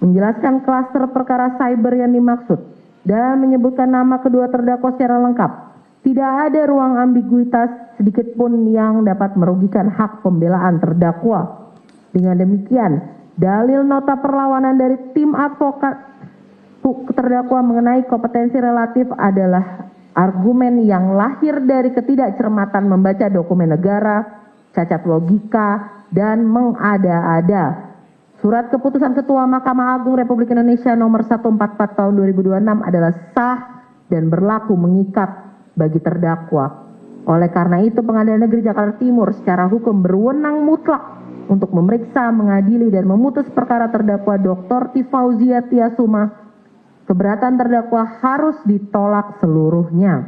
menjelaskan klaster perkara cyber yang dimaksud, dan menyebutkan nama kedua terdakwa secara lengkap. Tidak ada ruang ambiguitas sedikit pun yang dapat merugikan hak pembelaan terdakwa. Dengan demikian, dalil nota perlawanan dari tim advokat terdakwa mengenai kompetensi relatif adalah argumen yang lahir dari ketidakcermatan membaca dokumen negara, cacat logika, dan mengada-ada. Surat keputusan Ketua Mahkamah Agung Republik Indonesia nomor 144 tahun 2026 adalah sah dan berlaku mengikat bagi terdakwa. Oleh karena itu, Pengadilan Negeri Jakarta Timur secara hukum berwenang mutlak untuk memeriksa, mengadili, dan memutus perkara terdakwa Dr. Tifauzia Tiasuma. Keberatan terdakwa harus ditolak seluruhnya.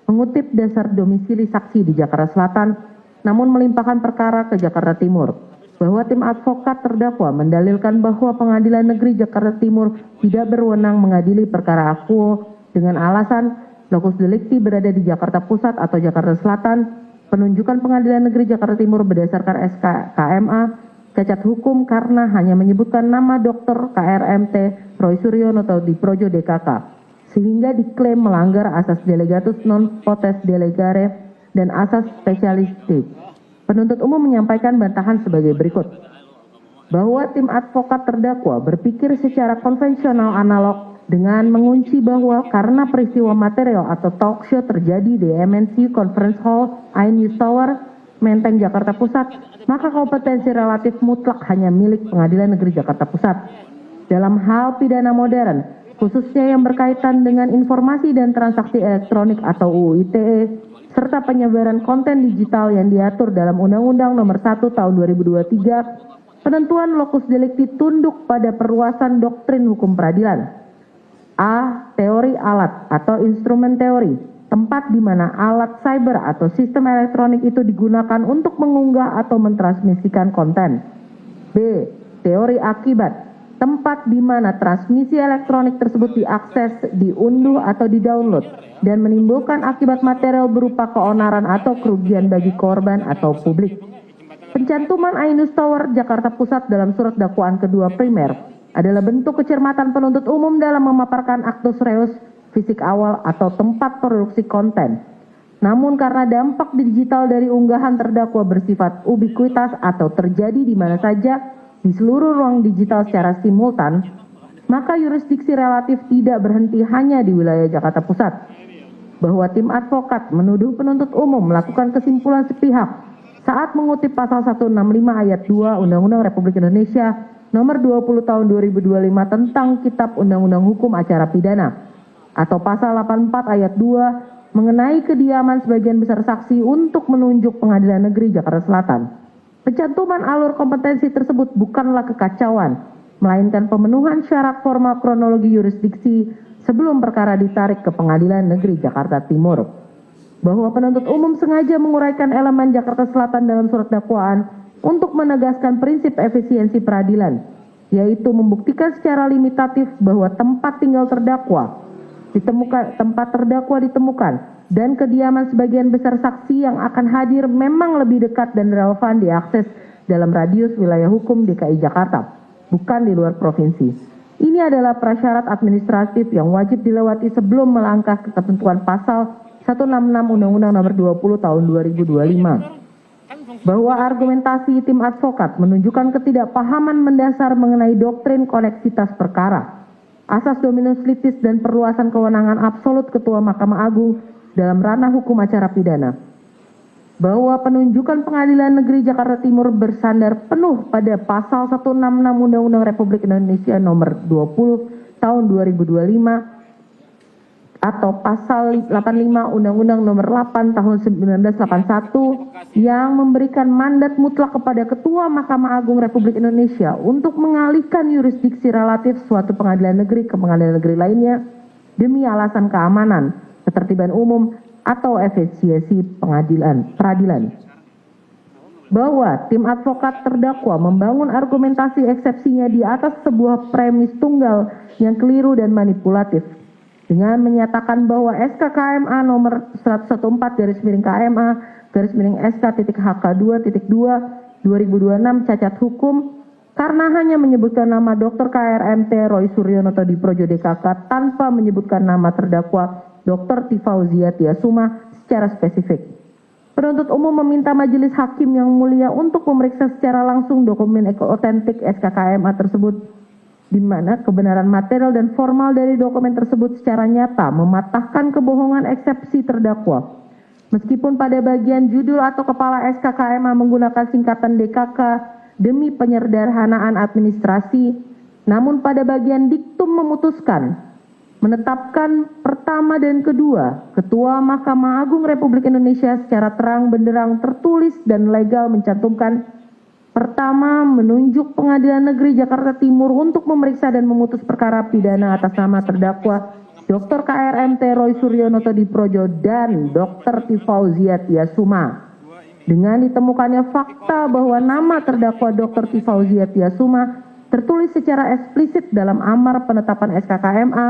Mengutip dasar domisili saksi di Jakarta Selatan, namun melimpahkan perkara ke Jakarta Timur, bahwa tim advokat terdakwa mendalilkan bahwa Pengadilan Negeri Jakarta Timur tidak berwenang mengadili perkara akuo dengan alasan lokus delikti berada di Jakarta Pusat atau Jakarta Selatan, penunjukan Pengadilan Negeri Jakarta Timur berdasarkan SK KMA, cacat hukum karena hanya menyebutkan nama Dr. KRMT Roy Suryono atau di Projo DKK, sehingga diklaim melanggar asas delegatus non potest delegare dan asas spesialistik. Penuntut umum menyampaikan bantahan sebagai berikut. Bahwa tim advokat terdakwa berpikir secara konvensional analog dengan mengunci bahwa karena peristiwa material atau talk show terjadi di MNC Conference Hall, iNews Tower, Menteng, Jakarta Pusat, maka kompetensi relatif mutlak hanya milik Pengadilan Negeri Jakarta Pusat. Dalam hal pidana modern, khususnya yang berkaitan dengan informasi dan transaksi elektronik atau UU ITE, serta penyebaran konten digital yang diatur dalam Undang-Undang Nomor 1 Tahun 2023, penentuan lokus delikti tunduk pada perluasan doktrin hukum peradilan. A. Teori alat atau instrumen teori, tempat di mana alat cyber atau sistem elektronik itu digunakan untuk mengunggah atau mentransmisikan konten. B. Teori akibat, tempat di mana transmisi elektronik tersebut diakses, diunduh atau didownload dan menimbulkan akibat material berupa keonaran atau kerugian bagi korban atau publik. Pencantuman iNews Tower Jakarta Pusat dalam surat dakwaan kedua primer adalah bentuk kecermatan penuntut umum dalam memaparkan actus reus fisik awal atau tempat produksi konten. Namun karena dampak digital dari unggahan terdakwa bersifat ubiquitas atau terjadi di mana saja di seluruh ruang digital secara simultan, maka yurisdiksi relatif tidak berhenti hanya di wilayah Jakarta Pusat. Bahwa tim advokat menuduh penuntut umum melakukan kesimpulan sepihak saat mengutip pasal 165 ayat 2 Undang-Undang Republik Indonesia Nomor 20 Tahun 2025 tentang Kitab Undang-Undang Hukum Acara Pidana atau pasal 84 ayat 2 mengenai kediaman sebagian besar saksi untuk menunjuk Pengadilan Negeri Jakarta Selatan. Pencantuman alur kompetensi tersebut bukanlah kekacauan, melainkan pemenuhan syarat formal kronologi yurisdiksi sebelum perkara ditarik ke Pengadilan Negeri Jakarta Timur. Bahwa penuntut umum sengaja menguraikan elemen Jakarta Selatan dalam surat dakwaan untuk menegaskan prinsip efisiensi peradilan, yaitu membuktikan secara limitatif bahwa tempat tinggal terdakwa ditemukan dan kediaman sebagian besar saksi yang akan hadir memang lebih dekat dan relevan diakses dalam radius wilayah hukum DKI Jakarta, bukan di luar provinsi. Ini adalah prasyarat administratif yang wajib dilewati sebelum melangkah ke ketentuan pasal 166 Undang-Undang Nomor 20 Tahun 2025. Bahwa argumentasi tim advokat menunjukkan ketidakpahaman mendasar mengenai doktrin koneksitas perkara, asas dominus litis dan perluasan kewenangan absolut Ketua Mahkamah Agung dalam ranah hukum acara pidana. Bahwa penunjukan Pengadilan Negeri Jakarta Timur bersandar penuh pada pasal 166 Undang-Undang Republik Indonesia Nomor 20 Tahun 2025 atau pasal 85 Undang-Undang Nomor 8 Tahun 1981 yang memberikan mandat mutlak kepada Ketua Mahkamah Agung Republik Indonesia untuk mengalihkan yurisdiksi relatif suatu pengadilan negeri ke pengadilan negeri lainnya demi alasan keamanan, ketertiban umum, atau efisiensi peradilan. Bahwa tim advokat terdakwa membangun argumentasi eksepsinya di atas sebuah premis tunggal yang keliru dan manipulatif dengan menyatakan bahwa SK KMA nomor 114/KMA/SK.HK2.2 2026 cacat hukum karena hanya menyebutkan nama Dr. KRMT Roy Suryono di Projo DKK tanpa menyebutkan nama terdakwa Dr. Tifauzia Tiasuma secara spesifik. Penuntut umum meminta majelis hakim yang mulia untuk memeriksa secara langsung dokumen otentik SKKMA tersebut, di mana kebenaran material dan formal dari dokumen tersebut secara nyata mematahkan kebohongan eksepsi terdakwa. Meskipun pada bagian judul atau kepala SKKMA menggunakan singkatan DKK demi penyederhanaan administrasi, namun pada bagian diktum memutuskan menetapkan pertama dan kedua Ketua Mahkamah Agung Republik Indonesia secara terang benderang tertulis dan legal mencantumkan: pertama, menunjuk Pengadilan Negeri Jakarta Timur untuk memeriksa dan memutus perkara pidana atas nama terdakwa Dr. KRMT Roy Suryono Projo dan Dr. Tifauzia Tiasuma. Dengan ditemukannya fakta bahwa nama terdakwa Dr. Tifauzia Tiasuma tertulis secara eksplisit dalam amar penetapan SKKMA,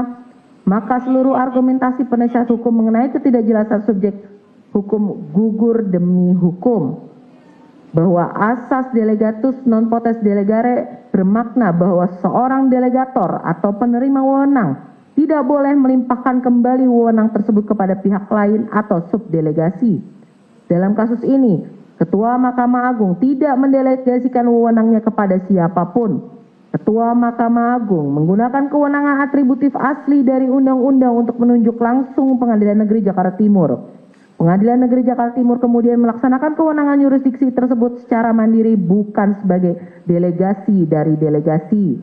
maka seluruh argumentasi penasihat hukum mengenai ketidakjelasan subjek hukum gugur demi hukum. Bahwa asas delegatus non potest delegare bermakna bahwa seorang delegator atau penerima wewenang tidak boleh melimpahkan kembali wewenang tersebut kepada pihak lain atau subdelegasi. Dalam kasus ini, Ketua Mahkamah Agung tidak mendelegasikan wewenangnya kepada siapapun. Ketua Mahkamah Agung menggunakan kewenangan atributif asli dari undang-undang untuk menunjuk langsung Pengadilan Negeri Jakarta Timur. Pengadilan Negeri Jakarta Timur kemudian melaksanakan kewenangan yurisdiksi tersebut secara mandiri, bukan sebagai delegasi dari delegasi.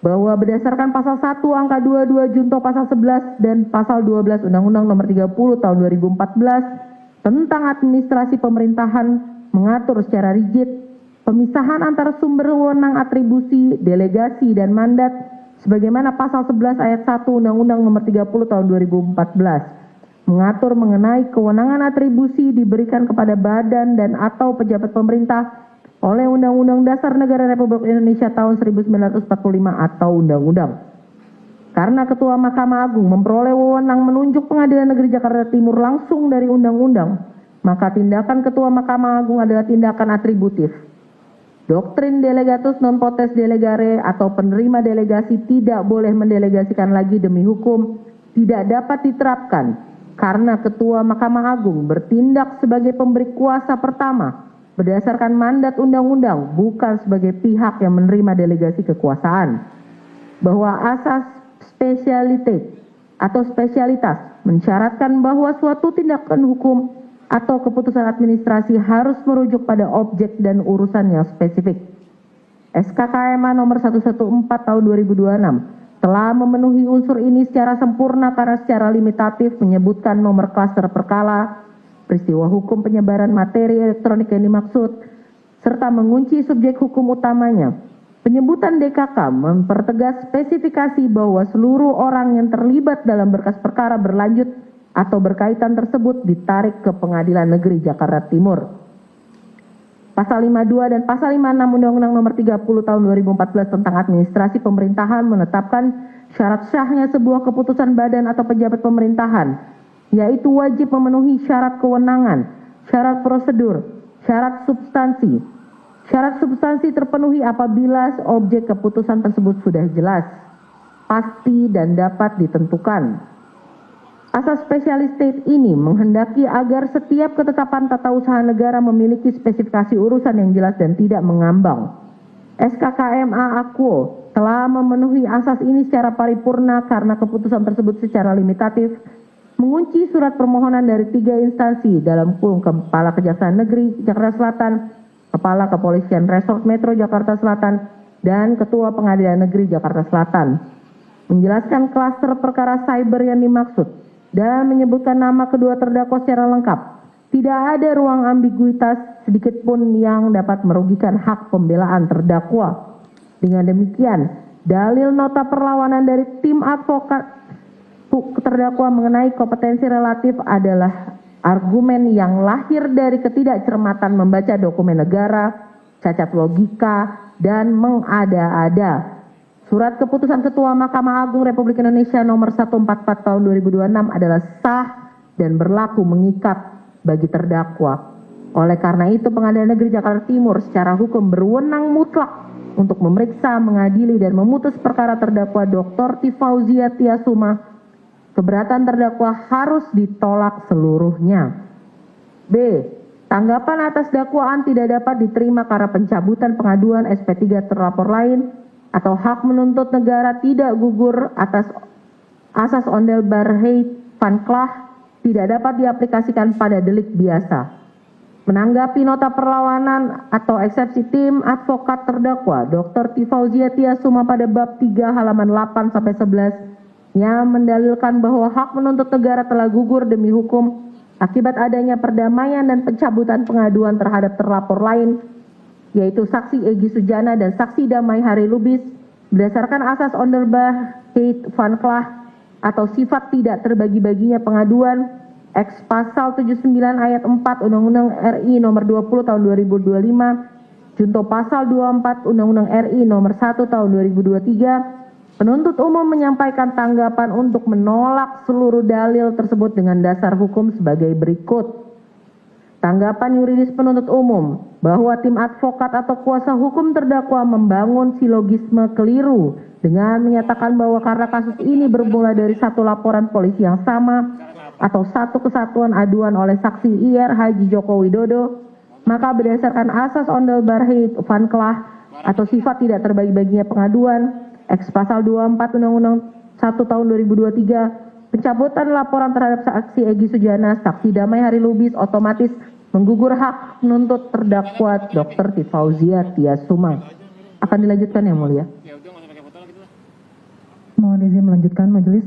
Bahwa berdasarkan pasal 1 angka 22 junto pasal 11 dan pasal 12 Undang-Undang Nomor 30 Tahun 2014 tentang administrasi pemerintahan mengatur secara rigid pemisahan antara sumber wewenang atribusi, delegasi, dan mandat sebagaimana pasal 11 ayat 1 Undang-Undang Nomor 30 Tahun 2014 mengatur mengenai kewenangan atribusi diberikan kepada badan dan atau pejabat pemerintah oleh Undang-Undang Dasar Negara Republik Indonesia tahun 1945 atau Undang-Undang. Karena Ketua Mahkamah Agung memperoleh wewenang menunjuk Pengadilan Negeri Jakarta Timur langsung dari undang-undang, maka tindakan Ketua Mahkamah Agung adalah tindakan atributif. Doktrin delegatus non potest delegare atau penerima delegasi tidak boleh mendelegasikan lagi demi hukum tidak dapat diterapkan karena Ketua Mahkamah Agung bertindak sebagai pemberi kuasa pertama berdasarkan mandat undang-undang, bukan sebagai pihak yang menerima delegasi kekuasaan. Bahwa asas spesialitas atau spesialitas mensyaratkan bahwa suatu tindakan hukum atau keputusan administrasi harus merujuk pada objek dan urusan yang spesifik. SKKMA nomor 114 tahun 2026 telah memenuhi unsur ini secara sempurna karena secara limitatif menyebutkan nomor klaster perkara, peristiwa hukum penyebaran materi elektronik yang dimaksud, serta mengunci subjek hukum utamanya. Penyebutan DKK mempertegas spesifikasi bahwa seluruh orang yang terlibat dalam berkas perkara berlanjut atau berkaitan tersebut ditarik ke Pengadilan Negeri Jakarta Timur. Pasal 52 dan Pasal 56 Undang-Undang Nomor 30 Tahun 2014 tentang Administrasi Pemerintahan menetapkan syarat sahnya sebuah keputusan badan atau pejabat pemerintahan, yaitu wajib memenuhi syarat kewenangan, syarat prosedur, syarat substansi. Syarat substansi terpenuhi apabila objek keputusan tersebut sudah jelas, pasti, dan dapat ditentukan. Asas spesialitas ini menghendaki agar setiap ketetapan tata usaha negara memiliki spesifikasi urusan yang jelas dan tidak mengambang. SKKMA Aquo telah memenuhi asas ini secara paripurna karena keputusan tersebut secara limitatif mengunci surat permohonan dari 3 instansi dalam kurung Kepala Kejaksaan Negeri Jakarta Selatan, Kepala Kepolisian Resort Metro Jakarta Selatan, dan Ketua Pengadilan Negeri Jakarta Selatan. Menjelaskan klaster perkara cyber yang dimaksud dan menyebutkan nama kedua terdakwa secara lengkap. Tidak ada ruang ambiguitas sedikit pun yang dapat merugikan hak pembelaan terdakwa. Dengan demikian, dalil nota perlawanan dari tim advokat terdakwa mengenai kompetensi relatif adalah argumen yang lahir dari ketidakcermatan membaca dokumen negara, cacat logika, dan mengada-ada. Surat keputusan Ketua Mahkamah Agung Republik Indonesia nomor 144 tahun 2026 adalah sah dan berlaku mengikat bagi terdakwa. Oleh karena itu, Pengadilan Negeri Jakarta Timur secara hukum berwenang mutlak untuk memeriksa, mengadili, dan memutus perkara terdakwa Dr. Tifauzia Tiasuma, keberatan terdakwa harus ditolak seluruhnya. B. Tanggapan atas dakwaan tidak dapat diterima karena pencabutan pengaduan SP3 terlapor lain atau hak menuntut negara tidak gugur atas asas Ondelbarheid van Klah tidak dapat diaplikasikan pada delik biasa. Menanggapi nota perlawanan atau eksepsi tim advokat terdakwa Dr. Tifauzia Tiasuma pada bab 3 halaman 8-11 yang mendalilkan bahwa hak menuntut negara telah gugur demi hukum akibat adanya perdamaian dan pencabutan pengaduan terhadap terlapor lain, yaitu saksi Egy Sujana dan saksi Damai Hari Lubis berdasarkan asas Ondelbarheid van Klah atau sifat tidak terbagi-baginya pengaduan X pasal 79 ayat 4 Undang-Undang RI nomor 20 tahun 2025, junto pasal 24 Undang-Undang RI nomor 1 tahun 2023, penuntut umum menyampaikan tanggapan untuk menolak seluruh dalil tersebut dengan dasar hukum sebagai berikut. Tanggapan yuridis penuntut umum bahwa tim advokat atau kuasa hukum terdakwa membangun silogisme keliru dengan menyatakan bahwa karena kasus ini bermula dari satu laporan polisi yang sama atau satu kesatuan aduan oleh saksi IR Haji Joko Widodo, maka berdasarkan asas Ondelbarheid van Klah atau sifat tidak terbagi-baginya pengaduan X pasal 24 Undang-Undang 1 tahun 2023, pencabutan laporan terhadap saksi Egy Sujana, saksi Damai Hari Lubis otomatis menggugur hak menuntut terdakwa Dr. Tifauzia Tiasuma. Akan dilanjutkan yang mulia. Mohon izin melanjutkan majelis.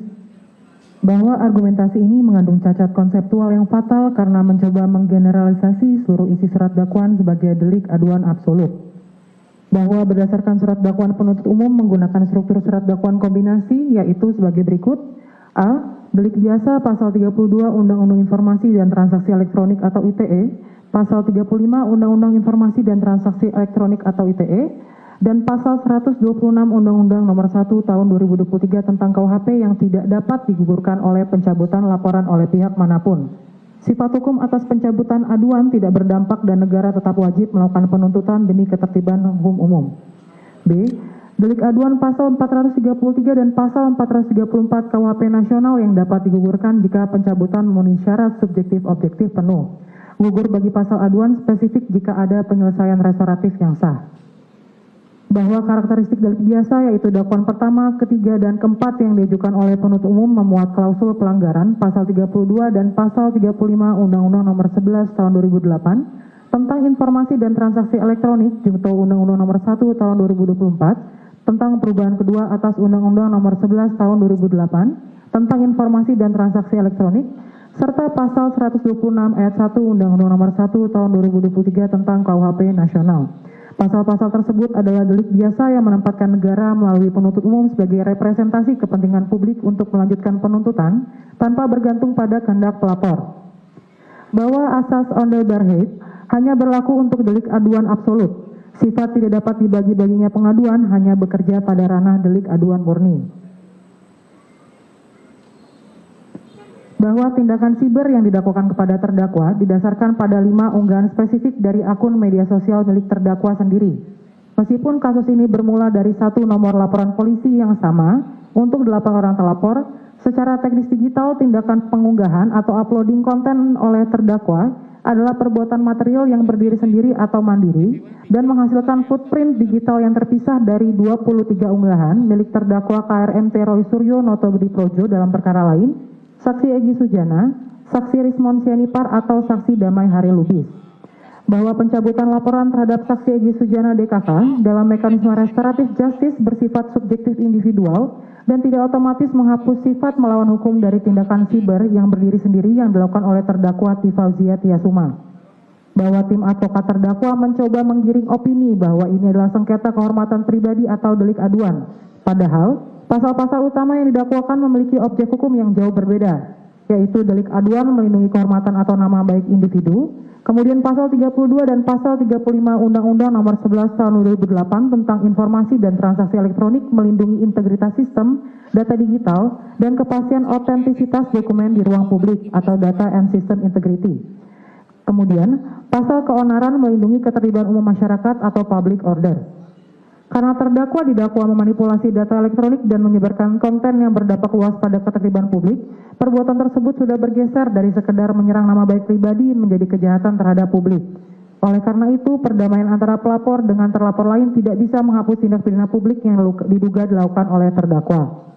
Bahwa argumentasi ini mengandung cacat konseptual yang fatal karena mencoba menggeneralisasi seluruh isi surat dakwaan sebagai delik aduan absolut. Bahwa berdasarkan surat dakwaan penuntut umum menggunakan struktur surat dakwaan kombinasi yaitu sebagai berikut. A. Delik biasa pasal 32 Undang-Undang Informasi dan Transaksi Elektronik atau ITE, pasal 35 Undang-Undang Informasi dan Transaksi Elektronik atau ITE, dan pasal 126 Undang-Undang Nomor 1 Tahun 2023 tentang KUHP yang tidak dapat digugurkan oleh pencabutan laporan oleh pihak manapun. Sifat hukum atas pencabutan aduan tidak berdampak dan negara tetap wajib melakukan penuntutan demi ketertiban hukum umum. B. Delik aduan pasal 433 dan pasal 434 KUHP nasional yang dapat digugurkan jika pencabutan memenuhi syarat subjektif objektif penuh. Gugur bagi pasal aduan spesifik jika ada penyelesaian restoratif yang sah. Bahwa karakteristik delik biasa yaitu dakwaan pertama, ketiga, dan keempat yang diajukan oleh penuntut umum memuat klausul pelanggaran pasal 32 dan pasal 35 Undang-Undang Nomor 11 Tahun 2008 tentang informasi dan transaksi elektronik junto Undang-Undang Nomor 1 Tahun 2024 tentang perubahan kedua atas Undang-Undang Nomor 11 Tahun 2008 tentang informasi dan transaksi elektronik serta pasal 126 ayat 1 Undang-Undang Nomor 1 Tahun 2023 tentang KUHP nasional. Pasal-pasal tersebut adalah delik biasa yang menempatkan negara melalui penuntut umum sebagai representasi kepentingan publik untuk melanjutkan penuntutan tanpa bergantung pada kehendak pelapor. Bahwa asas Ondelbarheid hanya berlaku untuk delik aduan absolut. Sifat tidak dapat dibagi-baginya pengaduan hanya bekerja pada ranah delik aduan murni. Bahwa tindakan siber yang didakwakan kepada terdakwa didasarkan pada 5 unggahan spesifik dari akun media sosial milik terdakwa sendiri. Meskipun kasus ini bermula dari satu nomor laporan polisi yang sama untuk 8 orang terlapor, secara teknis digital tindakan pengunggahan atau uploading konten oleh terdakwa adalah perbuatan material yang berdiri sendiri atau mandiri dan menghasilkan footprint digital yang terpisah dari 23 unggahan milik terdakwa KRMT Roy Suryo Noto Budi Projo dalam perkara lain, saksi Egy Sujana, saksi Rismon Sianipar atau saksi Damai Hari Lubis. Bahwa pencabutan laporan terhadap saksi Egy Sujana DKK dalam mekanisme restoratif justice bersifat subjektif individual dan tidak otomatis menghapus sifat melawan hukum dari tindakan siber yang berdiri sendiri yang dilakukan oleh terdakwa Tifauzia Tiasuma. Bahwa tim advokat terdakwa mencoba menggiring opini bahwa ini adalah sengketa kehormatan pribadi atau delik aduan. Padahal pasal-pasal utama yang didakwakan memiliki objek hukum yang jauh berbeda, yaitu delik aduan melindungi kehormatan atau nama baik individu, kemudian pasal 32 dan pasal 35 Undang-Undang Nomor 11 Tahun 2008 tentang informasi dan transaksi elektronik melindungi integritas sistem, data digital, dan kepastian otentisitas dokumen di ruang publik atau data and system integrity. Kemudian, pasal keonaran melindungi keterlibatan umum masyarakat atau public order. Karena terdakwa didakwa memanipulasi data elektronik dan menyebarkan konten yang berdampak luas pada ketertiban publik, perbuatan tersebut sudah bergeser dari sekedar menyerang nama baik pribadi menjadi kejahatan terhadap publik. Oleh karena itu, perdamaian antara pelapor dengan terlapor lain tidak bisa menghapus tindak pidana publik yang diduga dilakukan oleh terdakwa.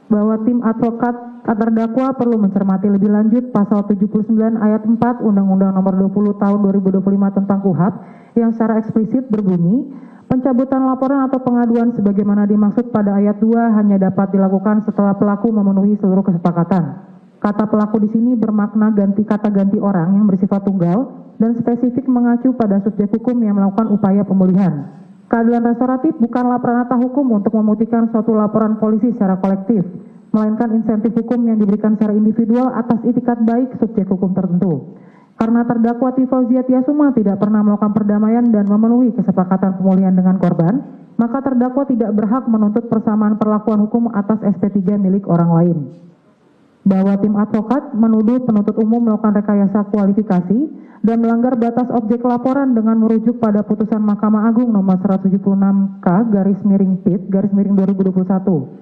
Bahwa tim advokat terdakwa perlu mencermati lebih lanjut pasal 79 ayat 4 Undang-Undang Nomor 20 Tahun 2025 tentang KUHP yang secara eksplisit berbunyi, pencabutan laporan atau pengaduan sebagaimana dimaksud pada ayat 2 hanya dapat dilakukan setelah pelaku memenuhi seluruh kesepakatan. Kata pelaku di sini bermakna kata ganti orang yang bersifat tunggal dan spesifik mengacu pada subjek hukum yang melakukan upaya pemulihan. Keadilan restoratif bukanlah peranata hukum untuk memutihkan suatu laporan polisi secara kolektif, melainkan insentif hukum yang diberikan secara individual atas itikat baik subjek hukum tertentu. Karena terdakwa T. Fauzia Tiasuma tidak pernah melakukan perdamaian dan memenuhi kesepakatan pemulihan dengan korban, maka terdakwa tidak berhak menuntut persamaan perlakuan hukum atas SP3 milik orang lain. Bahwa tim advokat menuduh penuntut umum melakukan rekayasa kualifikasi dan melanggar batas objek laporan dengan merujuk pada putusan Mahkamah Agung nomor 176K/PIT/2021.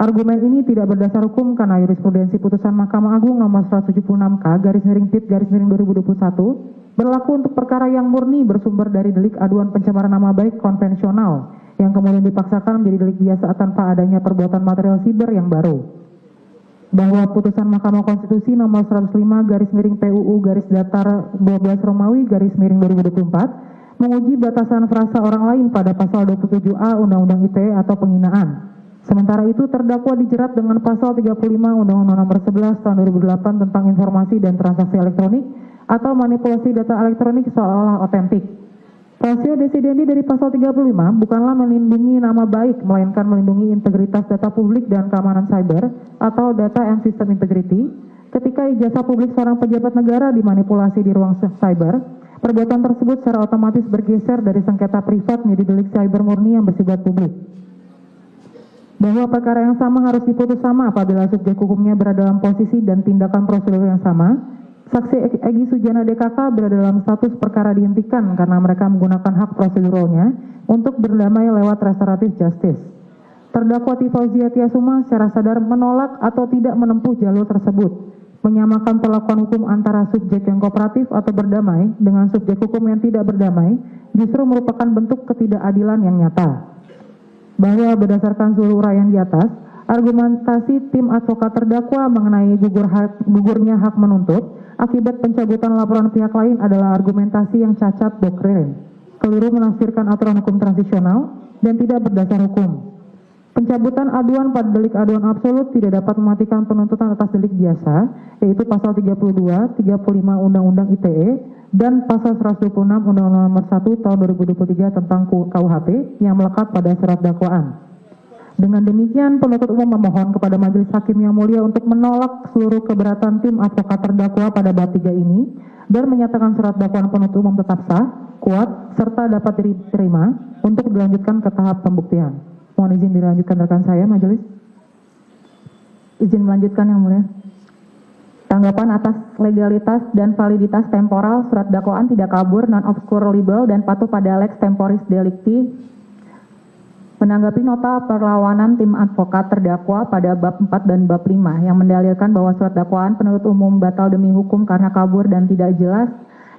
Argumen ini tidak berdasar hukum karena jurisprudensi putusan Mahkamah Agung nomor 176K/PIT/2021 berlaku untuk perkara yang murni bersumber dari delik aduan pencemaran nama baik konvensional yang kemudian dipaksakan menjadi delik biasa tanpa adanya perbuatan material siber yang baru. Bahwa putusan Mahkamah Konstitusi nomor 105/PUU/12 Romawi/2024 menguji batasan frasa orang lain pada pasal 27A Undang-Undang ITE atau penghinaan. Sementara itu terdakwa dijerat dengan pasal 35 Undang-Undang Nomor 11 Tahun 2008 tentang informasi dan transaksi elektronik atau manipulasi data elektronik seolah-olah otentik. Rasio desidendi dari pasal 35 bukanlah melindungi nama baik, melainkan melindungi integritas data publik dan keamanan cyber atau data and system integrity. Ketika ijazah publik seorang pejabat negara dimanipulasi di ruang cyber, perbuatan tersebut secara otomatis bergeser dari sengketa privat menjadi delik cyber murni yang bersifat publik. Bahwa perkara yang sama harus diputus sama apabila subjek hukumnya berada dalam posisi dan tindakan prosedur yang sama. Saksi Egy Sujana DKK berada dalam status perkara dihentikan karena mereka menggunakan hak proseduralnya untuk berdamai lewat restoratif justice. Terdakwa T. Fauzia Tiasuma secara sadar menolak atau tidak menempuh jalur tersebut, menyamakan perlakuan hukum antara subjek yang kooperatif atau berdamai dengan subjek hukum yang tidak berdamai justru merupakan bentuk ketidakadilan yang nyata. Bahwa berdasarkan seluruh uraian di atas, argumentasi tim advokat terdakwa mengenai gugurnya hak menuntut akibat pencabutan laporan pihak lain adalah argumentasi yang cacat doktrin, keliru menafsirkan aturan hukum transisional, dan tidak berdasar hukum. Pencabutan aduan pada delik aduan absolut tidak dapat mematikan penuntutan atas delik biasa, yaitu pasal 32, 35 Undang-Undang ITE, dan pasal 126 Undang-Undang Nomor 1 Tahun 2023 tentang KUHP yang melekat pada surat dakwaan. Dengan demikian, penuntut umum memohon kepada Majelis Hakim yang mulia untuk menolak seluruh keberatan tim advokat terdakwa pada bab 3 ini dan menyatakan surat dakwaan penuntut umum tetap sah, kuat, serta dapat diterima untuk dilanjutkan ke tahap pembuktian. Mohon izin dilanjutkan rekan saya, Majelis. Izin melanjutkan yang mulia. Tanggapan atas legalitas dan validitas temporal surat dakwaan tidak kabur, non-obscurable, dan patuh pada lex temporis delicti. Menanggapi nota perlawanan tim advokat terdakwa pada bab 4 dan bab 5 yang mendalilkan bahwa surat dakwaan penuntut umum batal demi hukum karena kabur dan tidak jelas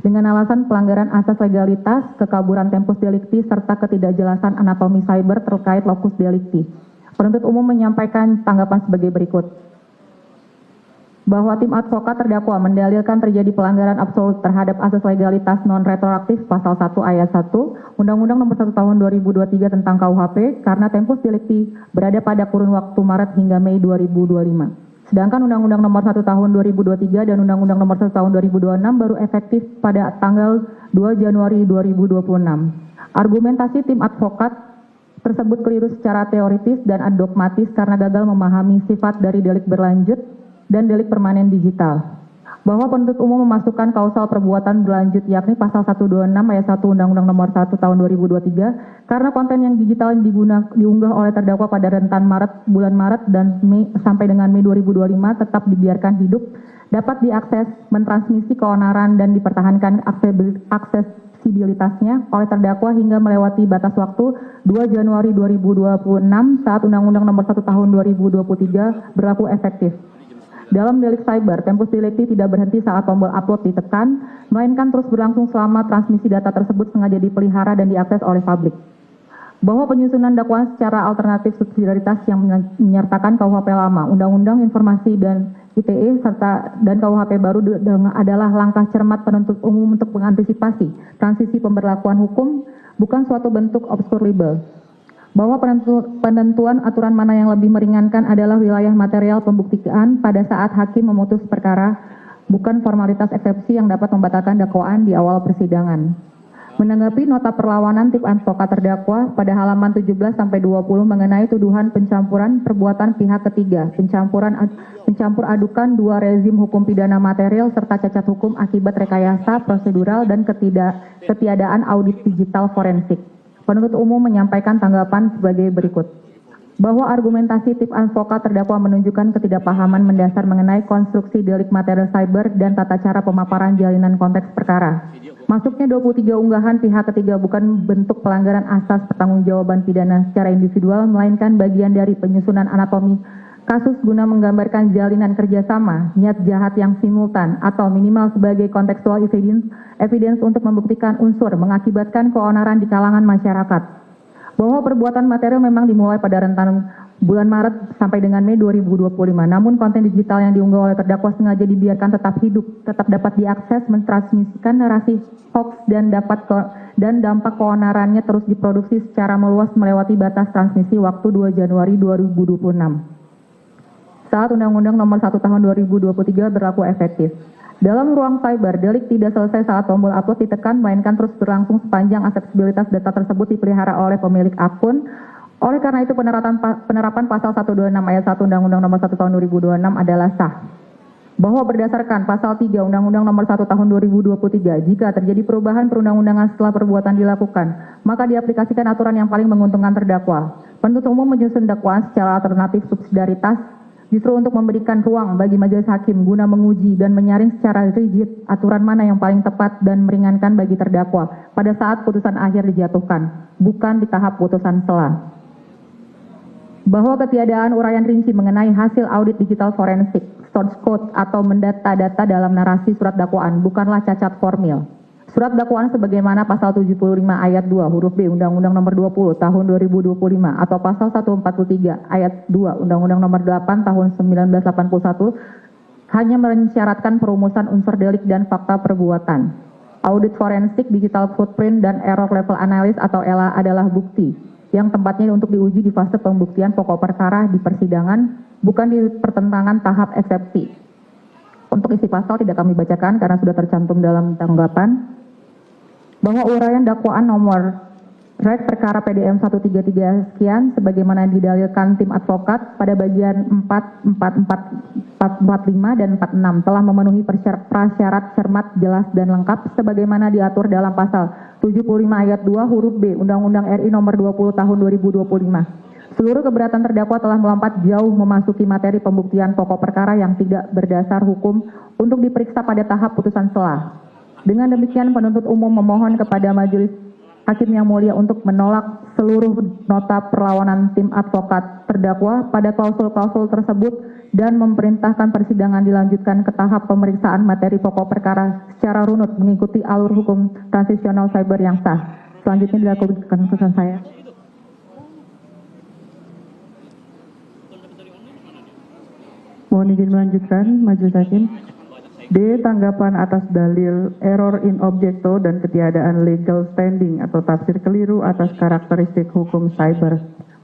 dengan alasan pelanggaran asas legalitas, kekaburan tempus delicti, serta ketidakjelasan anatomi cyber terkait locus delicti. Penuntut umum menyampaikan tanggapan sebagai berikut. Bahwa tim advokat terdakwa mendalilkan terjadi pelanggaran absolut terhadap asas legalitas non-retroaktif pasal 1 ayat 1 Undang-Undang Nomor 1 Tahun 2023 tentang KUHP karena tempus delicti berada pada kurun waktu Maret hingga Mei 2025. Sedangkan Undang-Undang Nomor 1 Tahun 2023 dan Undang-Undang Nomor 1 Tahun 2026 baru efektif pada tanggal 2 Januari 2026. Argumentasi tim advokat tersebut keliru secara teoritis dan dogmatis karena gagal memahami sifat dari delik berlanjut dan delik permanen digital. Bahwa penuntut umum memasukkan kausal perbuatan berlanjut yakni pasal 126 ayat 1 Undang-Undang Nomor 1 Tahun 2023 karena konten yang digital yang diunggah oleh terdakwa pada rentan bulan Maret dan Mei sampai dengan Mei 2025 tetap dibiarkan hidup, dapat diakses, mentransmisi keonaran dan dipertahankan aksesibilitasnya oleh terdakwa hingga melewati batas waktu 2 Januari 2026 saat Undang-Undang Nomor 1 Tahun 2023 berlaku efektif. Dalam delik cyber, tempus delicti tidak berhenti saat tombol upload ditekan, melainkan terus berlangsung selama transmisi data tersebut sengaja dipelihara dan diakses oleh publik. Bahwa penyusunan dakwaan secara alternatif subsidiaritas yang menyertakan KUHP lama, Undang-Undang Informasi dan ITE dan KUHP baru adalah langkah cermat penuntut umum untuk mengantisipasi transisi pemberlakuan hukum, bukan suatu bentuk obskur libel. Bahwa penentuan aturan mana yang lebih meringankan adalah wilayah material pembuktian pada saat hakim memutus perkara, bukan formalitas eksepsi yang dapat membatalkan dakwaan di awal persidangan. Menanggapi nota perlawanan tim advokat terdakwa pada halaman 17-20 mengenai tuduhan pencampuran perbuatan pihak ketiga, pencampur adukan dua rezim hukum pidana material serta cacat hukum akibat rekayasa prosedural dan ketiadaan audit digital forensik. Penuntut umum menyampaikan tanggapan sebagai berikut. Bahwa argumentasi tim advokat terdakwa menunjukkan ketidakpahaman mendasar mengenai konstruksi delik material cyber dan tata cara pemaparan jalinan konteks perkara. Masuknya 23 unggahan pihak ketiga bukan bentuk pelanggaran asas pertanggungjawaban pidana secara individual, melainkan bagian dari penyusunan anatomi kasus guna menggambarkan jalinan kerjasama, niat jahat yang simultan, atau minimal sebagai kontekstual evidence untuk membuktikan unsur mengakibatkan keonaran di kalangan masyarakat. Bahwa perbuatan material memang dimulai pada rentan bulan Maret sampai dengan Mei 2025. Namun konten digital yang diunggah oleh terdakwa sengaja dibiarkan tetap hidup, tetap dapat diakses, mentransmisikan narasi hoax dan dampak keonarannya terus diproduksi secara meluas melewati batas transmisi waktu 2 Januari 2026. Saat Undang-Undang Nomor 1 Tahun 2023 berlaku efektif. Dalam ruang cyber, delik tidak selesai saat tombol upload ditekan, melainkan terus berlangsung sepanjang aksesibilitas data tersebut dipelihara oleh pemilik akun. Oleh karena itu penerapan pasal 126 ayat 1 Undang-Undang Nomor 1 Tahun 2026 adalah sah. Bahwa berdasarkan pasal 3 Undang-Undang Nomor 1 Tahun 2023, jika terjadi perubahan perundang-undangan setelah perbuatan dilakukan, maka diaplikasikan aturan yang paling menguntungkan terdakwa. Penuntut umum menyusun dakwaan secara alternatif subsidiaritas justru untuk memberikan ruang bagi majelis hakim guna menguji dan menyaring secara rigid aturan mana yang paling tepat dan meringankan bagi terdakwa pada saat putusan akhir dijatuhkan, bukan di tahap putusan sela. Bahwa ketiadaan uraian rinci mengenai hasil audit digital forensik, source code atau mendata data dalam narasi surat dakwaan bukanlah cacat formil. Surat dakwaan sebagaimana pasal 75 ayat 2 huruf B Undang-Undang Nomor 20 Tahun 2025 atau pasal 143 ayat 2 Undang-Undang Nomor 8 Tahun 1981 hanya mensyaratkan perumusan unsur delik dan fakta perbuatan. Audit forensik, digital footprint, dan error level analysis atau ELA adalah bukti yang tempatnya untuk diuji di fase pembuktian pokok perkara di persidangan, bukan di pertentangan tahap eksepsi. Untuk isi pasal tidak kami bacakan karena sudah tercantum dalam tanggapan. Bahwa uraian dakwaan nomor rek perkara PDM 133 sekian sebagaimana didalilkan tim advokat pada bagian 4, 45 dan 46 telah memenuhi prasyarat cermat, jelas dan lengkap sebagaimana diatur dalam pasal 75 ayat 2 huruf B Undang-Undang RI Nomor 20 Tahun 2025. Seluruh keberatan terdakwa telah melompat jauh memasuki materi pembuktian pokok perkara yang tidak berdasar hukum untuk diperiksa pada tahap putusan sela. Dengan demikian penuntut umum memohon kepada majelis hakim yang mulia untuk menolak seluruh nota perlawanan tim advokat terdakwa pada klausul-klausul tersebut dan memerintahkan persidangan dilanjutkan ke tahap pemeriksaan materi pokok perkara secara runut mengikuti alur hukum transisional cyber yang sah. Selanjutnya dilakukan keputusan saya. Mohon izin melanjutkan, Majelis Hakim. D. Tanggapan atas dalil error in objecto dan ketiadaan legal standing atau tafsir keliru atas karakteristik hukum cyber.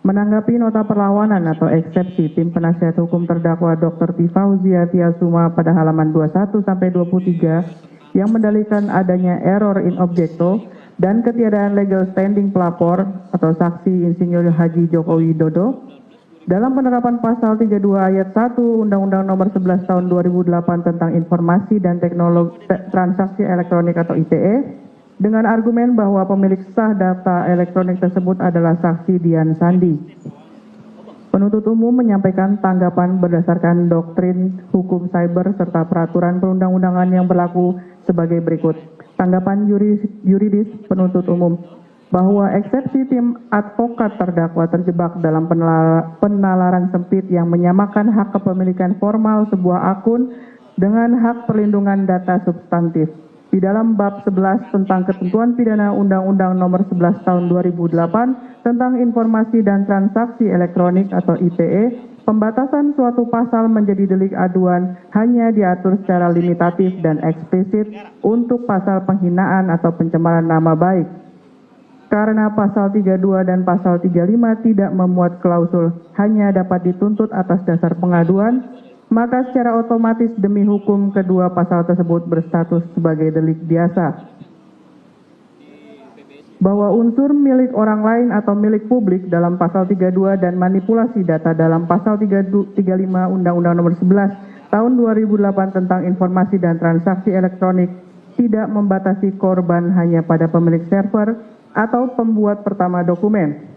Menanggapi nota perlawanan atau eksepsi tim penasihat hukum terdakwa Dr. Tifauzia Tiasuma pada halaman 21-23 yang mendalilkan adanya error in objecto dan ketiadaan legal standing pelapor atau saksi Insinyur Haji Joko Widodo dalam penerapan pasal 32 ayat 1 Undang-Undang Nomor 11 Tahun 2008 tentang Informasi dan Teknologi Transaksi Elektronik atau ITE dengan argumen bahwa pemilik sah data elektronik tersebut adalah saksi Dian Sandi. Penuntut umum menyampaikan tanggapan berdasarkan doktrin hukum cyber serta peraturan perundang-undangan yang berlaku sebagai berikut. Tanggapan yuridis penuntut umum bahwa eksepsi tim advokat terdakwa terjebak dalam penalaran sempit yang menyamakan hak kepemilikan formal sebuah akun dengan hak perlindungan data substantif. Di dalam bab 11 tentang ketentuan pidana Undang-Undang Nomor 11 Tahun 2008 tentang Informasi dan Transaksi Elektronik atau ITE, pembatasan suatu pasal menjadi delik aduan hanya diatur secara limitatif dan eksplisit untuk pasal penghinaan atau pencemaran nama baik. Karena pasal 32 dan pasal 35 tidak memuat klausul hanya dapat dituntut atas dasar pengaduan, maka secara otomatis demi hukum kedua pasal tersebut berstatus sebagai delik biasa. Bahwa unsur milik orang lain atau milik publik dalam pasal 32 dan manipulasi data dalam pasal 35 Undang-Undang Nomor 11 Tahun 2008 tentang Informasi dan Transaksi Elektronik tidak membatasi korban hanya pada pemilik server atau pembuat pertama dokumen.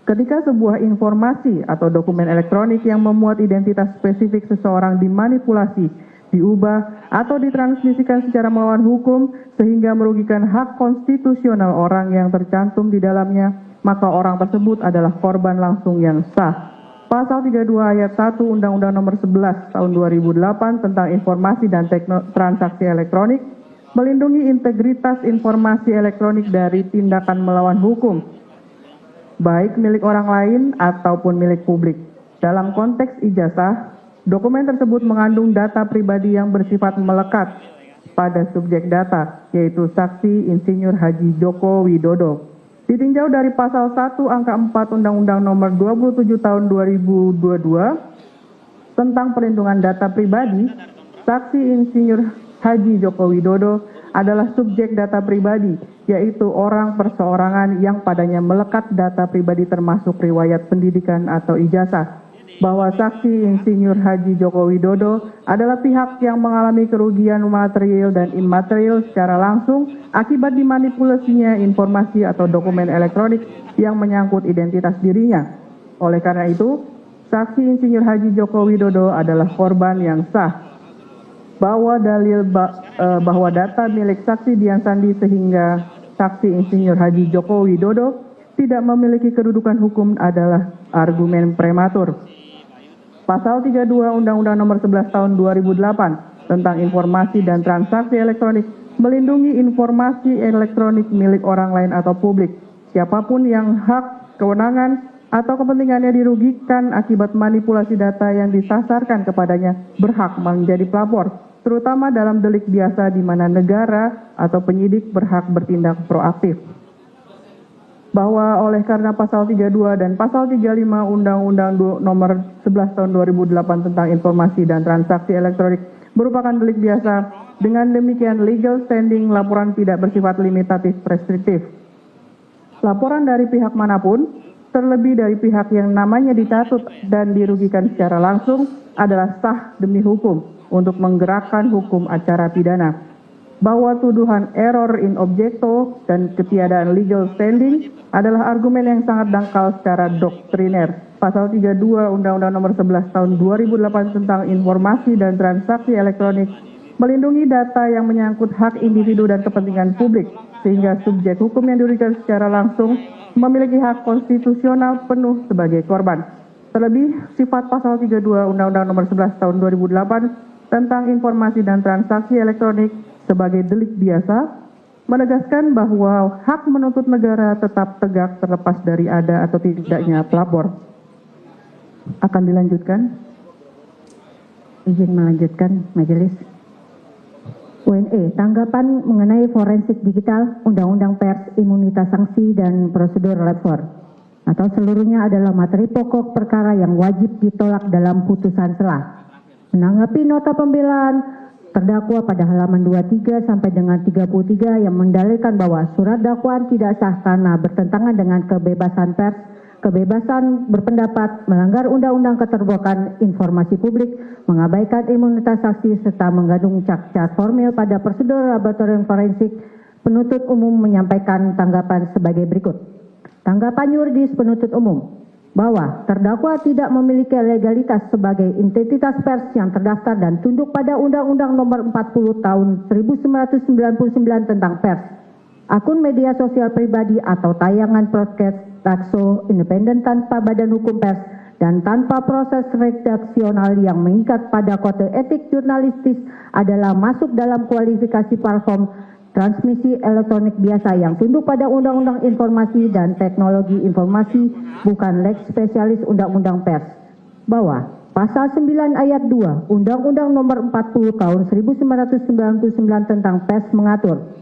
Ketika sebuah informasi atau dokumen elektronik yang memuat identitas spesifik seseorang dimanipulasi, diubah, atau ditransmisikan secara melawan hukum sehingga merugikan hak konstitusional orang yang tercantum di dalamnya, maka orang tersebut adalah korban langsung yang sah. Pasal 32 ayat 1 Undang-Undang Nomor 11 Tahun 2008 tentang Informasi dan Transaksi Elektronik melindungi integritas informasi elektronik dari tindakan melawan hukum, baik milik orang lain ataupun milik publik. Dalam konteks ijazah, dokumen tersebut mengandung data pribadi yang bersifat melekat pada subjek data, yaitu Saksi Insinyur Haji Joko Widodo. Ditinjau dari pasal 1 angka 4 Undang-Undang Nomor 27 Tahun 2022 tentang perlindungan data pribadi, Saksi Insinyur Haji Joko Widodo adalah subjek data pribadi, yaitu orang perseorangan yang padanya melekat data pribadi termasuk riwayat pendidikan atau ijazah. Bahwa Saksi Insinyur Haji Joko Widodo adalah pihak yang mengalami kerugian material dan imaterial secara langsung akibat dimanipulasinya informasi atau dokumen elektronik yang menyangkut identitas dirinya. Oleh karena itu, Saksi Insinyur Haji Joko Widodo adalah korban yang sah. Bahwa dalil bahwa data milik Saksi Dian Sandi sehingga Saksi Insinyur Haji Joko Widodo tidak memiliki kedudukan hukum adalah argumen prematur. Pasal 32 Undang-Undang Nomor 11 Tahun 2008 tentang Informasi dan Transaksi Elektronik melindungi informasi elektronik milik orang lain atau publik. Siapapun yang hak, kewenangan, atau kepentingannya dirugikan akibat manipulasi data yang disasarkan kepadanya berhak menjadi pelapor, terutama dalam delik biasa di mana negara atau penyidik berhak bertindak proaktif. Bahwa oleh karena pasal 32 dan pasal 35 Undang-Undang Nomor 11 Tahun 2008 tentang Informasi dan Transaksi Elektronik merupakan delik biasa, dengan demikian legal standing laporan tidak bersifat limitatif restriktif. Laporan dari pihak manapun, terlebih dari pihak yang namanya ditatut dan dirugikan secara langsung, adalah sah demi hukum untuk menggerakkan hukum acara pidana. Bahwa tuduhan error in objecto dan ketiadaan legal standing adalah argumen yang sangat dangkal secara doktriner. Pasal 32 Undang-Undang Nomor 11 Tahun 2008 tentang Informasi dan Transaksi Elektronik melindungi data yang menyangkut hak individu dan kepentingan publik, sehingga subjek hukum yang dirugikan secara langsung memiliki hak konstitusional penuh sebagai korban. Terlebih, sifat pasal 32 Undang-Undang Nomor 11 Tahun 2008 tentang Informasi dan Transaksi Elektronik sebagai delik biasa menegaskan bahwa hak menuntut negara tetap tegak terlepas dari ada atau tidaknya pelapor. Akan dilanjutkan. Izin melanjutkan majelis. UNE, tanggapan mengenai forensik digital, Undang-Undang Pers, Imunitas Sanksi, dan Prosedur Lapor atau seluruhnya adalah materi pokok perkara yang wajib ditolak dalam putusan selah. Menanggapi nota pembelaan terdakwa pada halaman 23 sampai dengan 33 yang mendalilkan bahwa surat dakwaan tidak sah karena bertentangan dengan kebebasan pers, kebebasan berpendapat, melanggar Undang-Undang Keterbukaan Informasi Publik, mengabaikan imunitas saksi, serta mengandung cacat formil pada prosedur laboratorium forensik, penuntut umum menyampaikan tanggapan sebagai berikut. Tanggapan yuridis penuntut umum. bahwa terdakwa tidak memiliki legalitas sebagai entitas pers yang terdaftar dan tunduk pada Undang-Undang Nomor 40 Tahun 1999 tentang pers, akun media sosial pribadi atau tayangan broadcast, talkshow, independen tanpa badan hukum pers, dan tanpa proses redaksional yang mengikat pada kode etik jurnalistis adalah masuk dalam kualifikasi platform transmisi elektronik biasa yang tunduk pada Undang-Undang Informasi dan Teknologi Informasi, bukan lex spesialis Undang-Undang Pers. Bahwa Pasal 9 ayat 2 Undang-Undang Nomor 40 Tahun 1999 tentang pers mengatur,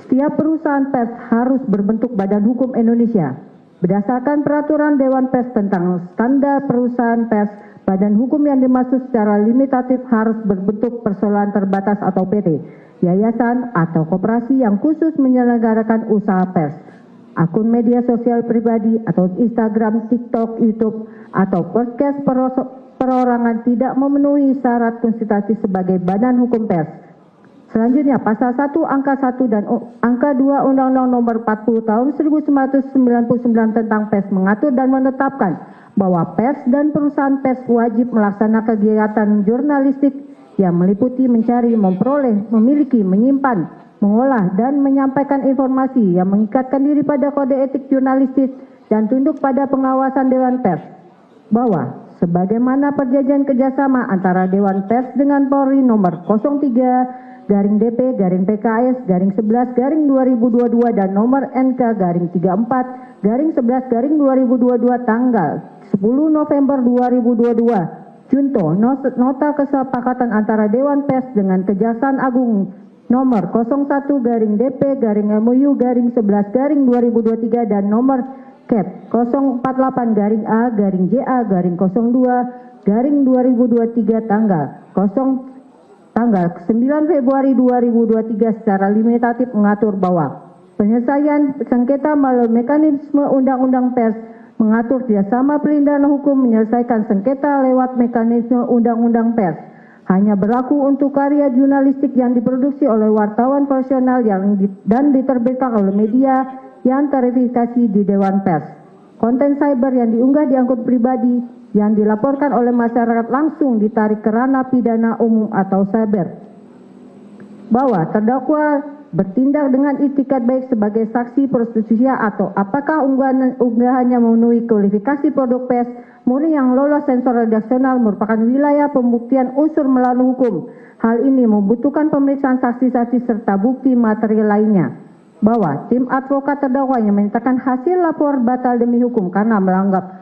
setiap perusahaan pers harus berbentuk badan hukum Indonesia. Berdasarkan peraturan Dewan Pers tentang standar perusahaan pers, badan hukum yang dimaksud secara limitatif harus berbentuk perseroan terbatas atau PT, yayasan atau koperasi yang khusus menyelenggarakan usaha pers. Akun media sosial pribadi atau Instagram, TikTok, YouTube, atau podcast perorangan tidak memenuhi syarat konstitusi sebagai badan hukum pers. Selanjutnya, Pasal 1 Angka 1 dan Angka 2 Undang-Undang Nomor 40 Tahun 1999 tentang pers mengatur dan menetapkan bahwa pers dan perusahaan pers wajib melaksanakan kegiatan jurnalistik yang meliputi mencari, memperoleh, memiliki, menyimpan, mengolah, dan menyampaikan informasi yang mengikatkan diri pada kode etik jurnalistik dan tunduk pada pengawasan Dewan Pers. Bahwa sebagaimana perjanjian kerjasama antara Dewan Pers dengan Polri nomor 03-DP-PKS-11-2022 dan nomor NK-34-11-2022 tanggal 10 November 2022, junto nota kesepakatan antara Dewan Pers dengan Kejaksaan Agung nomor 01-DP-MOU-11-2023 dan nomor KEP 048-A-JA-02-2023 tanggal 9 Februari 2023 secara limitatif mengatur bahwa penyelesaian sengketa melalui mekanisme Undang-Undang Pers mengatur kerjasama perlindungan hukum menyelesaikan sengketa lewat mekanisme Undang-Undang Pers hanya berlaku untuk karya jurnalistik yang diproduksi oleh wartawan profesional dan diterbitkan oleh media yang terverifikasi di Dewan Pers. Konten cyber yang diunggah di akun pribadi yang dilaporkan oleh masyarakat langsung ditarik ke ranah pidana umum atau cyber. Bahwa terdakwa bertindak dengan itikat baik sebagai saksi prostitusi atau apakah unggahannya memenuhi kualifikasi produk pers murni yang lolos sensor redaksional merupakan wilayah pembuktian unsur melawan hukum. Hal ini membutuhkan pemeriksaan saksi-saksi serta bukti material lainnya. Bahwa tim advokat terdakwa yang menyatakan hasil lapor batal demi hukum karena melanggar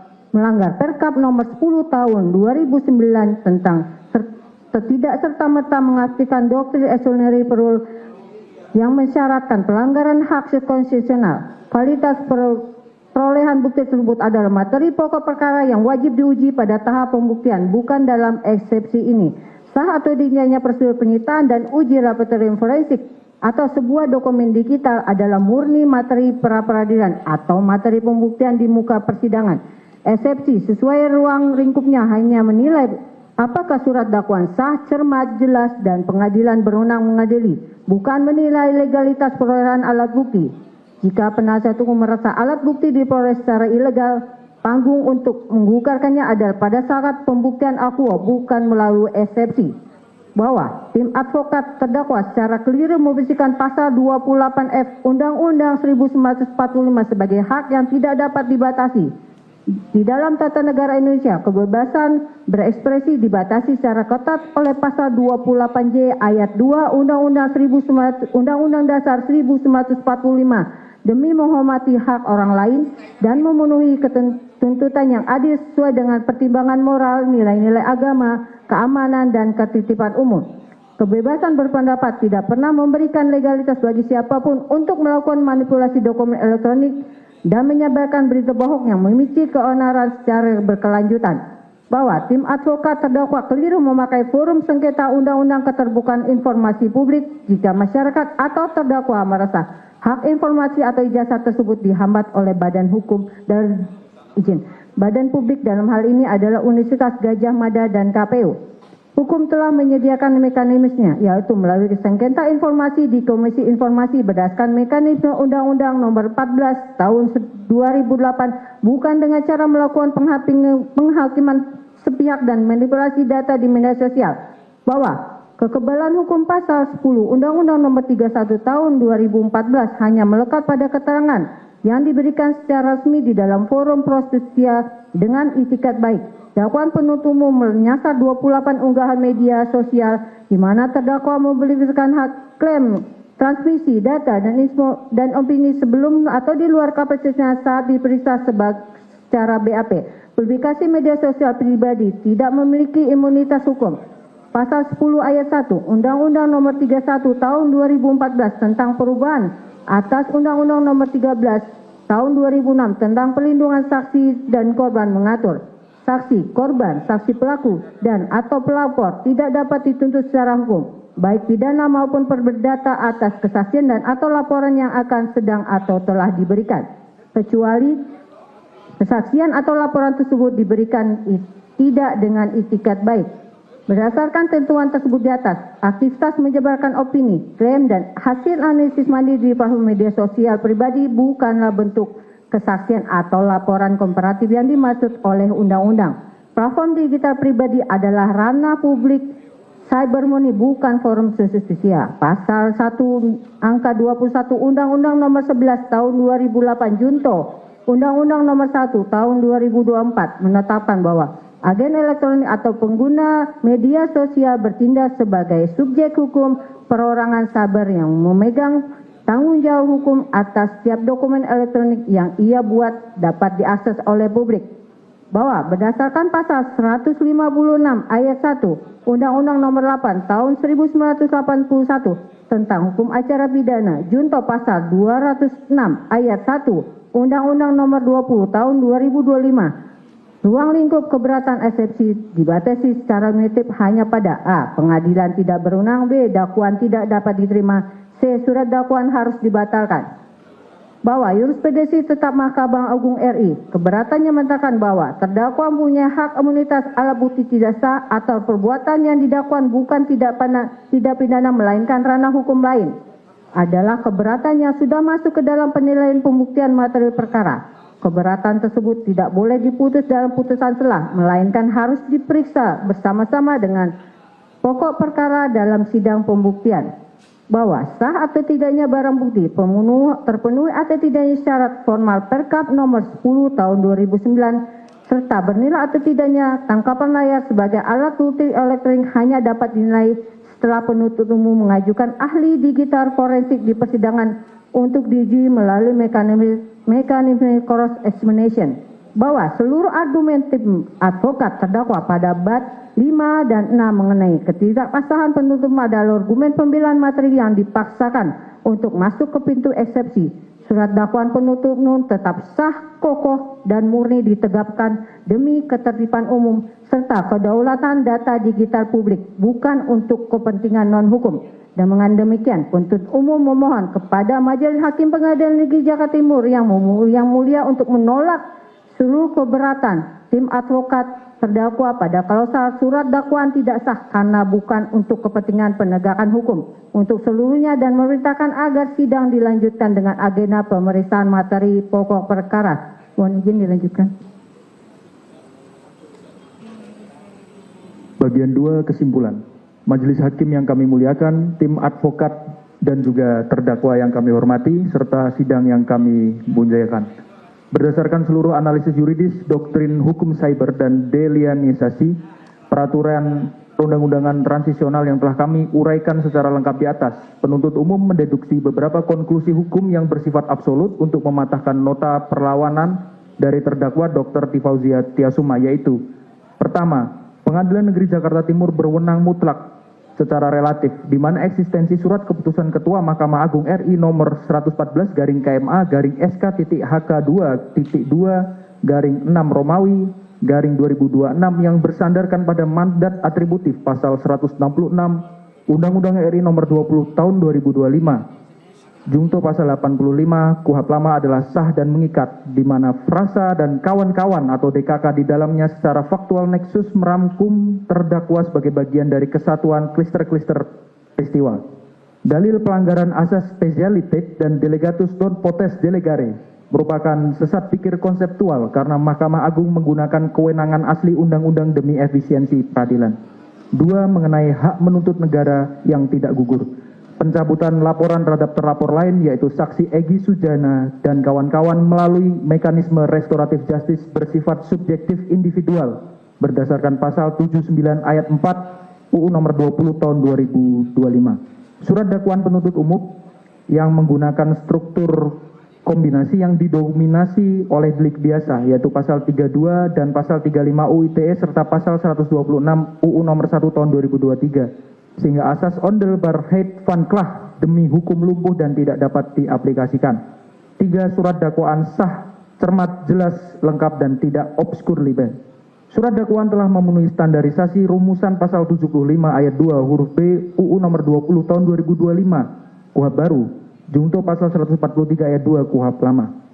Perkap nomor 10 tahun 2009 tentang tidak serta-merta mengaktifkan doktrin exclusionary rule yang mensyaratkan pelanggaran hak konstitusional. Kualitas perolehan bukti tersebut adalah materi pokok perkara yang wajib diuji pada tahap pembuktian, bukan dalam eksepsi ini. Sah atau tidaknya prosedur penyitaan dan uji laboratorium forensik atau sebuah dokumen digital adalah murni materi pra-peradilan atau materi pembuktian di muka persidangan. Eksepsi sesuai ruang lingkupnya hanya menilai apakah surat dakwaan sah, cermat, jelas, dan pengadilan berwenang mengadili, bukan menilai legalitas perolehan alat bukti. Jika penasihat hukum merasa alat bukti diperoleh secara ilegal, panggung untuk menggugatkannya adalah pada saat pembuktian akuo, bukan melalui eksepsi. Bahwa tim advokat terdakwa secara keliru membersihkan pasal 28F Undang-Undang 1945 sebagai hak yang tidak dapat dibatasi. Di dalam tata negara Indonesia, kebebasan berekspresi dibatasi secara ketat oleh pasal 28J ayat 2 Undang-Undang Dasar 1945 demi menghormati hak orang lain dan memenuhi tuntutan yang adil sesuai dengan pertimbangan moral, nilai-nilai agama, keamanan, dan ketitipan umum. Kebebasan berpendapat tidak pernah memberikan legalitas bagi siapapun untuk melakukan manipulasi dokumen elektronik dan menyebarkan berita bohong yang memicu keonaran secara berkelanjutan. Bahwa tim advokat terdakwa keliru memakai forum sengketa undang-undang keterbukaan informasi publik jika masyarakat atau terdakwa merasa hak informasi atau ijazah tersebut dihambat oleh badan hukum dan izin. Badan publik dalam hal ini adalah Universitas Gajah Mada dan KPU. Hukum telah menyediakan mekanismenya, yaitu melalui sengketa informasi di Komisi Informasi berdasarkan mekanisme Undang-Undang Nomor 14 Tahun 2008, bukan dengan cara melakukan penghakiman sepihak dan manipulasi data di media sosial. Bahwa kekebalan hukum pasal 10 Undang-Undang Nomor 31 Tahun 2014 hanya melekat pada keterangan yang diberikan secara resmi di dalam forum prosesia dengan itikat baik. Dakwaan penuntut umum menyasar 28 unggahan media sosial di mana terdakwa memberikan hak klaim transmisi data dan opini sebelum atau di luar kapasitasnya saat diperiksa secara BAP. Publikasi media sosial pribadi tidak memiliki imunitas hukum. Pasal 10 ayat 1 Undang-Undang Nomor 31 Tahun 2014 tentang perubahan atas Undang-Undang Nomor 13 Tahun 2006 tentang perlindungan saksi dan korban mengatur saksi, korban, saksi pelaku, dan atau pelapor tidak dapat dituntut secara hukum, baik pidana maupun perdata atas kesaksian dan atau laporan yang akan sedang atau telah diberikan, kecuali kesaksian atau laporan tersebut diberikan tidak dengan itikat baik. Berdasarkan tentuan tersebut di atas, aktivitas menyebarkan opini, klaim, dan hasil analisis mandiri di platform media sosial pribadi bukanlah bentuk kesaksian atau laporan komparatif yang dimaksud oleh undang-undang. Platform digital pribadi adalah ranah publik cybermoney, bukan forum justisia. Pasal 1 angka 21 Undang-Undang Nomor 11 Tahun 2008 Junto Undang-Undang Nomor 1 Tahun 2024 menetapkan bahwa agen elektronik atau pengguna media sosial bertindak sebagai subjek hukum perorangan cyber yang memegang tanggung jawab hukum atas setiap dokumen elektronik yang ia buat dapat diakses oleh publik. Bahwa berdasarkan pasal 156 ayat 1 Undang-Undang Nomor 8 Tahun 1981 tentang hukum acara pidana junto pasal 206 ayat 1 Undang-Undang Nomor 20 Tahun 2025, ruang lingkup keberatan eksepsi dibatasi secara normatif hanya pada A. Pengadilan tidak berwenang, B. Dakwaan tidak dapat diterima, C. Surat dakwaan harus dibatalkan. Bahwa jurisprudensi tetap Mahkamah Agung RI keberatannya menyatakan bahwa terdakwa punya hak imunitas alat bukti tidak sah atau perbuatan yang didakwakan bukan tidak pidana melainkan ranah hukum lain adalah keberatan yang sudah masuk ke dalam penilaian pembuktian materi perkara. Keberatan tersebut tidak boleh diputus dalam putusan selah, melainkan harus diperiksa bersama-sama dengan pokok perkara dalam sidang pembuktian. Bahwa sah atau tidaknya barang bukti terpenuhi atau tidaknya syarat formal Perkap Nomor 10 Tahun 2009 serta bernilai atau tidaknya tangkapan layar sebagai alat bukti elektronik hanya dapat dinilai setelah penuntut umum mengajukan ahli digital forensik di persidangan untuk diuji melalui mekanisme cross examination. Bahwa seluruh argumen tim advokat terdakwa pada bab 5 dan 6 mengenai ketidakpasahan penuntut adalah argumen pembelaan materi yang dipaksakan untuk masuk ke pintu eksepsi. Surat dakwaan penuntut umum tetap sah, kokoh, dan murni ditegakkan demi ketertiban umum serta kedaulatan data digital publik, bukan untuk kepentingan non-hukum. Dan dengan demikian, penuntut umum memohon kepada Majelis Hakim Pengadilan Negeri Jakarta Timur yang mulia untuk menolak seluruh keberatan tim advokat terdakwa pada klausul surat dakwaan tidak sah karena bukan untuk kepentingan penegakan hukum untuk seluruhnya dan memerintahkan agar sidang dilanjutkan dengan agenda pemeriksaan materi pokok perkara. Mohon izin dilanjutkan. Bagian 2 kesimpulan. Majelis Hakim yang kami muliakan, tim advokat dan juga terdakwa yang kami hormati serta sidang yang kami muliakan. Berdasarkan seluruh analisis yuridis, doktrin hukum cyber dan delianisasi, peraturan perundang-undangan transisional yang telah kami uraikan secara lengkap di atas, penuntut umum mendeduksi beberapa konklusi hukum yang bersifat absolut untuk mematahkan nota perlawanan dari terdakwa Dr. Tifauzia Tiasuma, yaitu: pertama, Pengadilan Negeri Jakarta Timur berwenang mutlak secara relatif, di mana eksistensi surat keputusan Ketua Mahkamah Agung RI nomor 114/KMA/SK.HK2.2/6 Romawi /2026 yang bersandarkan pada mandat atributif pasal 166 Undang-Undang RI nomor 20 tahun 2025. Jungto pasal 85 KUHP lama adalah sah dan mengikat, di mana frasa dan kawan-kawan atau DKK di dalamnya secara faktual neksus merangkum terdakwa sebagai bagian dari kesatuan klister-klister peristiwa. Dalil pelanggaran asas spesialitas dan delegatus non potes delegare merupakan sesat pikir konseptual karena Mahkamah Agung menggunakan kewenangan asli undang-undang demi efisiensi peradilan. 2. Mengenai hak menuntut negara yang tidak gugur. Pencabutan laporan terhadap terlapor lain yaitu saksi Egy Sujana dan kawan-kawan melalui mekanisme restoratif justice bersifat subjektif individual berdasarkan pasal 79 ayat 4 UU nomor 20 tahun 2025. Surat dakwaan penuntut umum yang menggunakan struktur kombinasi yang didominasi oleh delik biasa yaitu pasal 32 dan pasal 35 UU ITE serta pasal 126 UU nomor 1 tahun 2023. Sehingga asas ondelbarheid van klah demi hukum lumpuh dan tidak dapat diaplikasikan. 3. Surat dakwaan sah, cermat, jelas, lengkap, dan tidak obskur liben. Surat dakwaan telah memenuhi standarisasi rumusan pasal 75 ayat 2 huruf B UU nomor 20 tahun 2025 KUHP baru, jungto pasal 143 ayat 2 KUHP lama.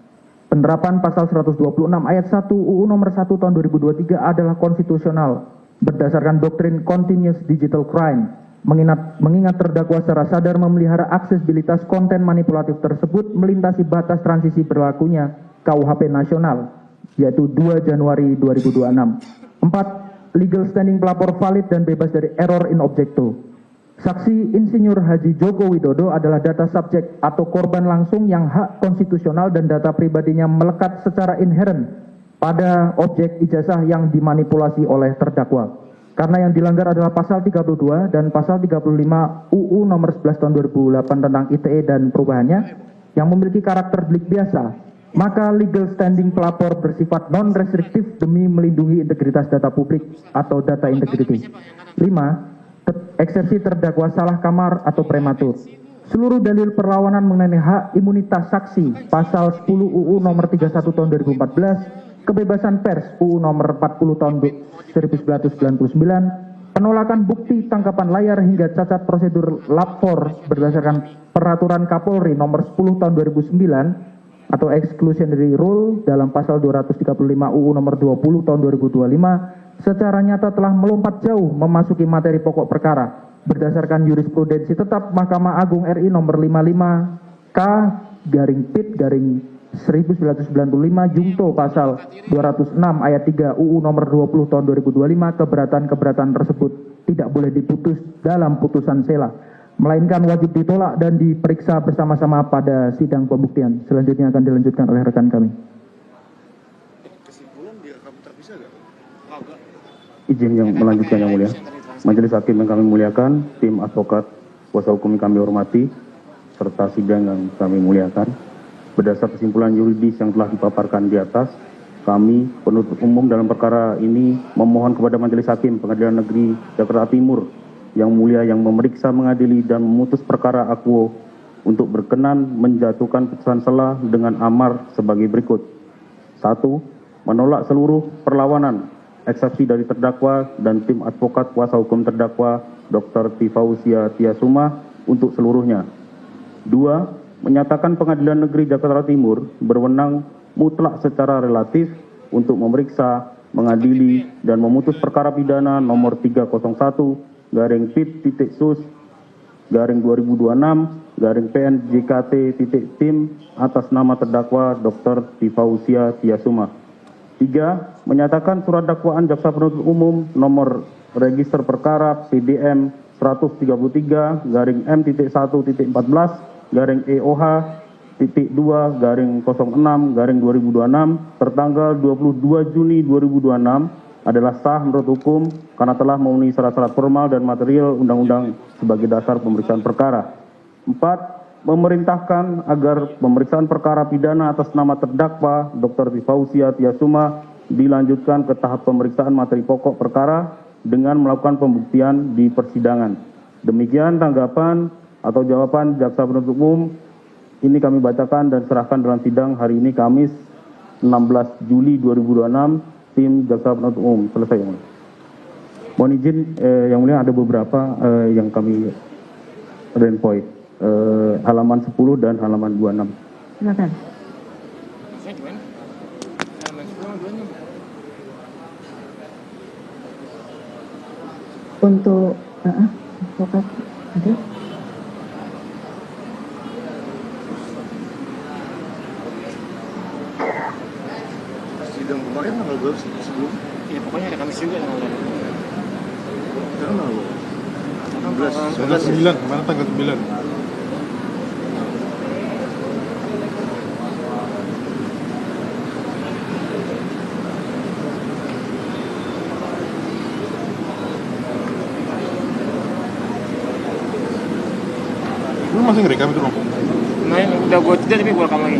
Penerapan pasal 126 ayat 1 UU nomor 1 tahun 2023 adalah konstitusional berdasarkan doktrin continuous digital crime. Mengingat terdakwa secara sadar memelihara aksesibilitas konten manipulatif tersebut melintasi batas transisi berlakunya KUHP nasional, yaitu 2 Januari 2026. 4. Legal standing pelapor valid dan bebas dari error in objecto. Saksi Insinyur Haji Joko Widodo adalah data subjek atau korban langsung yang hak konstitusional dan data pribadinya melekat secara inheren pada objek ijazah yang dimanipulasi oleh terdakwa. Karena yang dilanggar adalah pasal 32 dan pasal 35 UU nomor 11 tahun 2008 tentang ITE dan perubahannya yang memiliki karakter delik biasa, maka legal standing pelapor bersifat non-restriktif demi melindungi integritas data publik atau data integrity. 5. Eksepsi terdakwa salah kamar atau prematur. Seluruh dalil perlawanan mengenai hak imunitas saksi pasal 10 UU nomor 31 tahun 2014, kebebasan pers UU nomor 40 tahun 1999, penolakan bukti tangkapan layar hingga cacat prosedur lapor berdasarkan peraturan Kapolri nomor 10 tahun 2009 atau exclusionary rule dalam pasal 235 UU nomor 20 tahun 2025 secara nyata telah melompat jauh memasuki materi pokok perkara berdasarkan jurisprudensi tetap Mahkamah Agung RI nomor 55 K/PIT 1995 jungto pasal 206 ayat 3 UU nomor 20 tahun 2025 keberatan tersebut tidak boleh diputus dalam putusan sela, melainkan wajib ditolak dan diperiksa bersama-sama pada sidang pembuktian. Selanjutnya akan dilanjutkan oleh rekan kami. Izin yang melanjutkan yang mulia. Majelis Hakim yang kami muliakan, tim advokat, kuasa hukum yang kami hormati, serta sidang yang kami muliakan. Berdasar kesimpulan yuridis yang telah dipaparkan di atas, kami penuntut umum dalam perkara ini memohon kepada Majelis Hakim Pengadilan Negeri Jakarta Timur yang mulia yang memeriksa, mengadili, dan memutus perkara akuo untuk berkenan menjatuhkan putusan sela dengan amar sebagai berikut. 1. Menolak seluruh perlawanan, eksepsi dari terdakwa dan tim advokat kuasa hukum terdakwa Dr. Tifausia Tiasuma untuk seluruhnya. 2. Menyatakan Pengadilan Negeri Jakarta Timur berwenang mutlak secara relatif untuk memeriksa, mengadili, dan memutus perkara pidana nomor 301/PIT-SUS/2026/PNJKT-TIM atas nama terdakwa Dr. Tifausia Tiasuma. 3. Menyatakan surat dakwaan jaksa penuntut umum nomor register perkara PDM 133-EOH-2/06/2026 tertanggal 22 Juni 2026 adalah sah menurut hukum karena telah memenuhi syarat-syarat formal dan material undang-undang sebagai dasar pemeriksaan perkara. 4. Memerintahkan agar pemeriksaan perkara pidana atas nama terdakwa Dr. Tifausia Tiasuma dilanjutkan ke tahap pemeriksaan materi pokok perkara dengan melakukan pembuktian di persidangan. Demikian tanggapan atau jawaban jaksa penuntut umum ini kami bacakan dan serahkan dalam sidang hari ini Kamis 16 Juli 2026 tim jaksa penuntut umum. Selesai yang mulia. Mohon izin yang mulia ada beberapa yang kami poin. halaman 10 dan halaman 26. Silakan. Untuk advokat, ada? Sidang kemarin tanggal berapa sih sebelum? Ya pokoknya ada Kamis juga tanggal berapa? Sekarang tanggal 9, kemarin tanggal 9. Lu masih ngerekam itu, Bang? Kemarin udah gue tidak tapi gue rekam lagi.